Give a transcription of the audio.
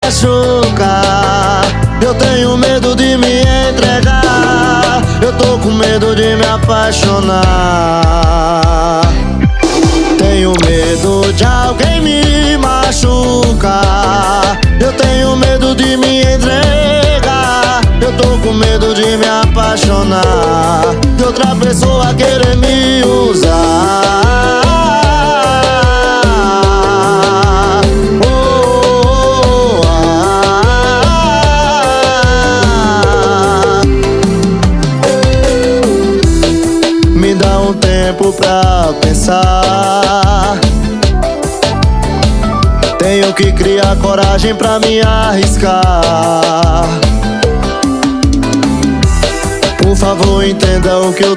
machucar. Eu tenho medo de me entregar. Eu tô com medo de me apaixonar. Tenho medo de alguém me machucar. Eu tenho medo de me entregar. Eu tô com medo de me apaixonar, de outra pessoa querer me usar. Me dá um tempo pra pensar. Tenho que criar coragem pra me arriscar. Por favor, entenda o que eu